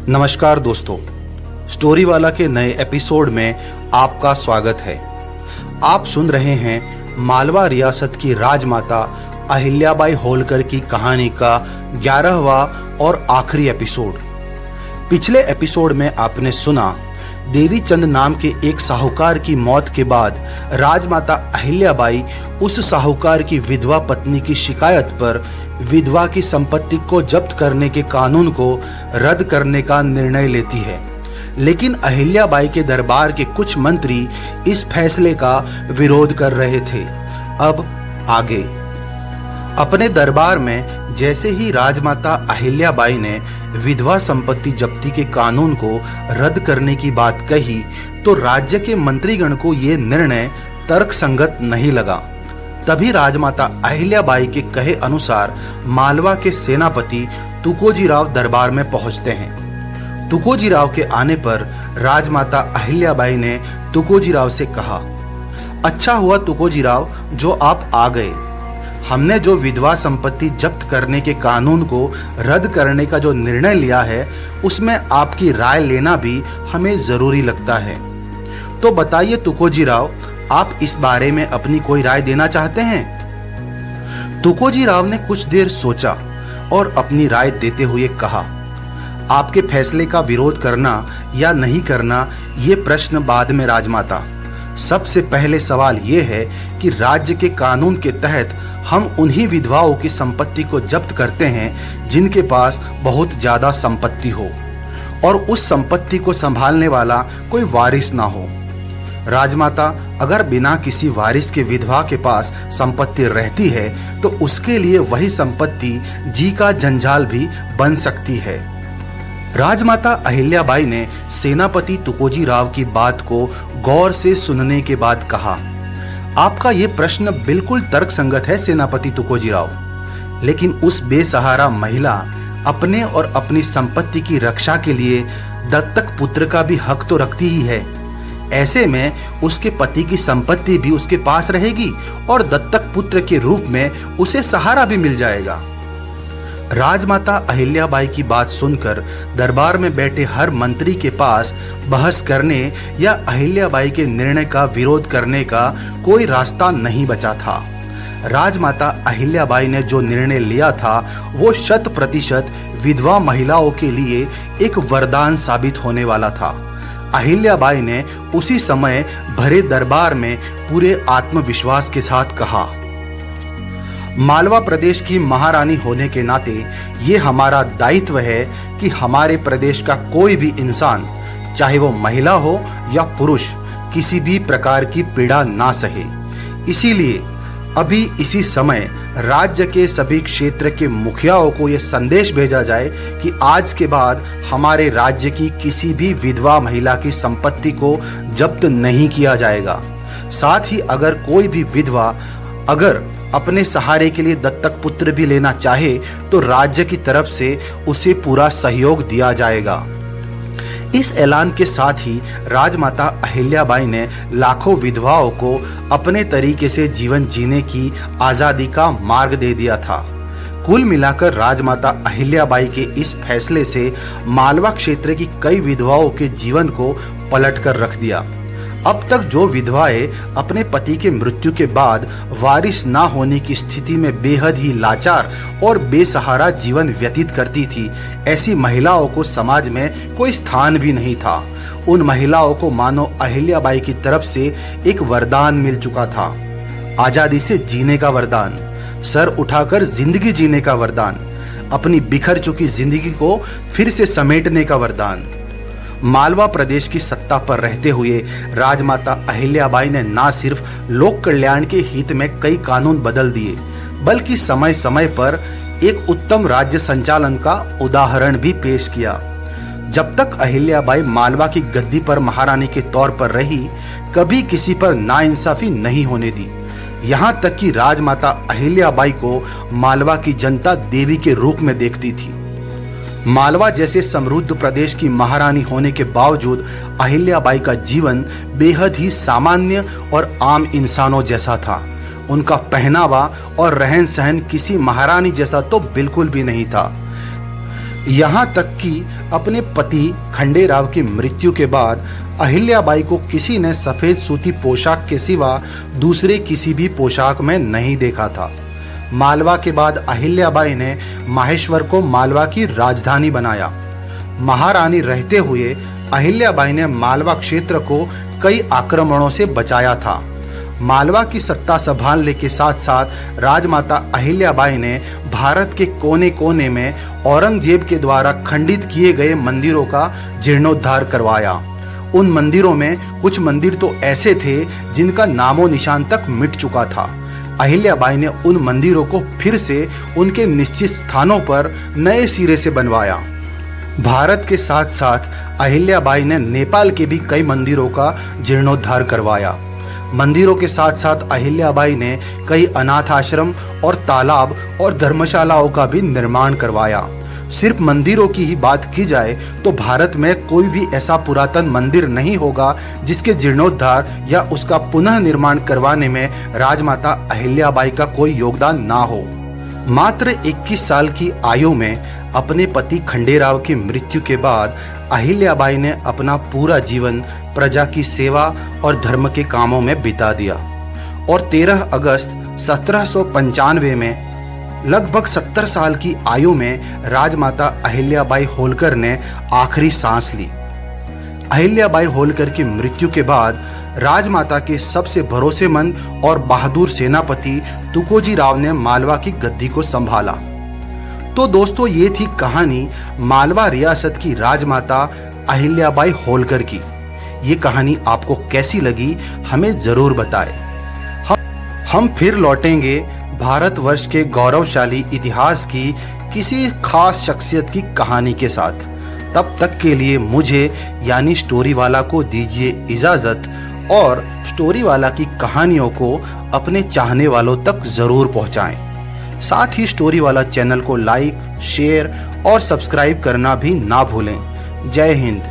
नमस्कार दोस्तों, स्टोरी वाला के नए एपिसोड में आपका स्वागत है। आप सुन रहे हैं मालवा रियासत की राजमाता अहिल्याबाई होलकर की कहानी का 11वां और आखिरी एपिसोड। पिछले एपिसोड में आपने सुना देवीचंद नाम के एक साहूकार की मौत के बाद राजमाता अहिल्याबाई उस साहूकार की विधवा पत्नी की शिकायत पर विधवा की संपत्ति को जब्त करने के कानून को रद्द करने का निर्णय लेती है। लेकिन अहिल्याबाई के दरबार के कुछ मंत्री इस फैसले का विरोध कर रहे थे। अब आगे अपने दरबार में जैसे ही राजमाता अहिल्याबाई ने विधवा संपत्ति जब्ती के कानून को रद्द करने की बात कही तो राज्य के मंत्रीगण को यह निर्णय तर्कसंगत नहीं लगा। तभी राजमाता अहिल्याबाई के कहे अनुसार मालवा के सेनापति तुकोजीराव दरबार में पहुंचते हैं। तुकोजीराव के आने पर राजमाता अहिल्याबाई ने तुकोजीराव से कहा, अच्छा हुआ तुकोजीराव जो आप आ गए। हमने जो विधवा संपत्ति जब्त करने के कानून को रद्द करने का जो निर्णय लिया है उसमें आपकी राय लेना भी हमें जरूरी लगता है। तो बताइए तुकोजीराव, आप इस बारे में अपनी कोई राय देना चाहते हैं? तुकोजीराव ने कुछ देर सोचा और अपनी राय देते हुए कहा, आपके फैसले का विरोध करना या नहीं करना ये प्रश्न बाद में राजमाता। सबसे पहले सवाल यह है कि राज्य के कानून के तहत हम उन्हीं विधवाओं की संपत्ति को जब्त करते हैं जिनके पास बहुत ज्यादा संपत्ति हो और उस संपत्ति को संभालने वाला कोई वारिस ना हो। राजमाता, अगर बिना किसी वारिस के विधवा के पास संपत्ति रहती है तो उसके लिए वही संपत्ति जी का जंजाल भी बन सकती है। राजमाता अहिल्याबाई ने सेनापति तुकोजीराव की बात को गौर से सुनने के बाद कहा, आपका ये प्रश्न बिल्कुल तर्कसंगत है सेनापति तुकोजीराव, लेकिन उस बेसहारा महिला अपने और अपनी संपत्ति की रक्षा के लिए दत्तक पुत्र का भी हक तो रखती ही है। ऐसे में उसके पति की संपत्ति भी उसके पास रहेगी और दत्तक पुत्र के रूप में उसे सहारा भी मिल जाएगा। राजमाता अहिल्याबाई की बात सुनकर दरबार में बैठे हर मंत्री के पास बहस करने या अहिल्याबाई के निर्णय का विरोध करने का कोई रास्ता नहीं बचा था। राजमाता अहिल्याबाई ने जो निर्णय लिया था वो 100% विधवा महिलाओं के लिए एक वरदान साबित होने वाला था। अहिल्याबाई ने उसी समय भरे दरबार में पूरे आत्मविश्वास के साथ कहा, मालवा प्रदेश की महारानी होने के नाते ये हमारा दायित्व है कि हमारे प्रदेश का कोई भी इंसान, चाहे वो महिला हो या पुरुष, किसी भी प्रकार की पीड़ा ना सहे। इसीलिए अभी इसी समय राज्य के सभी क्षेत्र के मुखियाओं को यह संदेश भेजा जाए कि आज के बाद हमारे राज्य की किसी भी विधवा महिला की संपत्ति को जब्त नहीं किया जाएगा। साथ ही अगर कोई भी विधवा अगर अपने सहारे के लिए दत्तक पुत्र भी लेना चाहे तो राज्य की तरफ से उसे पूरा सहयोग दिया जाएगा। इस ऐलान के साथ ही राजमाता अहिल्याबाई ने लाखों विधवाओं को अपने तरीके से जीवन जीने की आजादी का मार्ग दे दिया था। कुल मिलाकर राजमाता अहिल्याबाई के इस फैसले से मालवा क्षेत्र की कई विधवाओं के जीवन को पलटकर रख दिया। अब तक जो विधवाएं अपने पति के मृत्यु के बाद वारिस ना होने की स्थिति में बेहद ही लाचार और बेसहारा जीवन व्यतीत करती थी, ऐसी महिलाओं को समाज में कोई स्थान भी नहीं था। उन महिलाओं को मानो अहिल्याबाई की तरफ से एक वरदान मिल चुका था, आजादी से जीने का वरदान, सर उठाकर जिंदगी जीने का वरदान, अपनी बिखर चुकी जिंदगी को फिर से समेटने का वरदान। मालवा प्रदेश की सत्ता पर रहते हुए राजमाता अहिल्याबाई ने ना सिर्फ लोक कल्याण के हित में कई कानून बदल दिए, बल्कि समय समय पर एक उत्तम राज्य संचालन का उदाहरण भी पेश किया। जब तक अहिल्याबाई मालवा की गद्दी पर महारानी के तौर पर रही, कभी किसी पर नाइंसाफी नहीं होने दी। यहाँ तक कि राजमाता अहिल्याबाई को मालवा की जनता देवी के रूप में देखती थी। मालवा जैसे समृद्ध प्रदेश की महारानी होने के बावजूद अहिल्याबाई का जीवन बेहद ही सामान्य और आम इंसानों जैसा था। उनका पहनावा और रहन सहन किसी महारानी जैसा तो बिल्कुल भी नहीं था। यहाँ तक कि अपने पति खंडेराव की मृत्यु के बाद अहिल्याबाई को किसी ने सफेद सूती पोशाक के सिवा दूसरे किसी भी पोशाक में नहीं देखा था। मालवा के बाद अहिल्याबाई ने माहेश्वर को मालवा की राजधानी बनाया। महारानी रहते हुए अहिल्याबाई ने मालवा क्षेत्र को कई आक्रमणों से बचाया था। मालवा की सत्ता संभालने के साथ साथ राजमाता अहिल्याबाई ने भारत के कोने कोने में औरंगजेब के द्वारा खंडित किए गए मंदिरों का जीर्णोद्धार करवाया। उन मंदिरों में कुछ मंदिर तो ऐसे थे जिनका नामो निशान तक मिट चुका था। अहिल्याबाई ने उन मंदिरों को फिर से उनके निश्चित स्थानों पर नए सिरे से बनवाया। भारत के साथ साथ अहिल्याबाई ने नेपाल के भी कई मंदिरों का जीर्णोद्धार करवाया। मंदिरों के साथ साथ अहिल्याबाई ने कई अनाथ आश्रम और तालाब और धर्मशालाओं का भी निर्माण करवाया। सिर्फ मंदिरों की ही बात की जाए तो भारत में कोई भी ऐसा पुरातन मंदिर नहीं होगा जिसके जीर्णोद्धार या उसका पुनः निर्माण करवाने में राजमाता अहिल्याबाई का कोई योगदान ना हो। मात्र 21 साल की आयु में अपने पति खंडेराव की मृत्यु के बाद अहिल्याबाई ने अपना पूरा जीवन प्रजा की सेवा और धर्म के कामों में बिता दिया और 13 अगस्त 1795 में लगभग 70 साल की आयु में राजमाता अहिल्याबाई होलकर ने आखिरी सांस ली। अहिल्याबाई होलकर की मृत्यु के बाद राजमाता के सबसे भरोसेमंद और बहादुर सेनापति तुकोजी राव ने मालवा की गद्दी को संभाला। तो दोस्तों, ये थी कहानी मालवा रियासत की राजमाता अहिल्याबाई होलकर की। ये कहानी आपको कैसी लगी हमें जरूर बताएं। हम फिर लौटेंगे भारतवर्ष के गौरवशाली इतिहास की किसी खास शख्सियत की कहानी के साथ। तब तक के लिए मुझे यानी स्टोरी वाला को दीजिए इजाज़त और स्टोरी वाला की कहानियों को अपने चाहने वालों तक ज़रूर पहुंचाएं। साथ ही स्टोरी वाला चैनल को लाइक, शेयर और सब्सक्राइब करना भी ना भूलें। जय हिंद।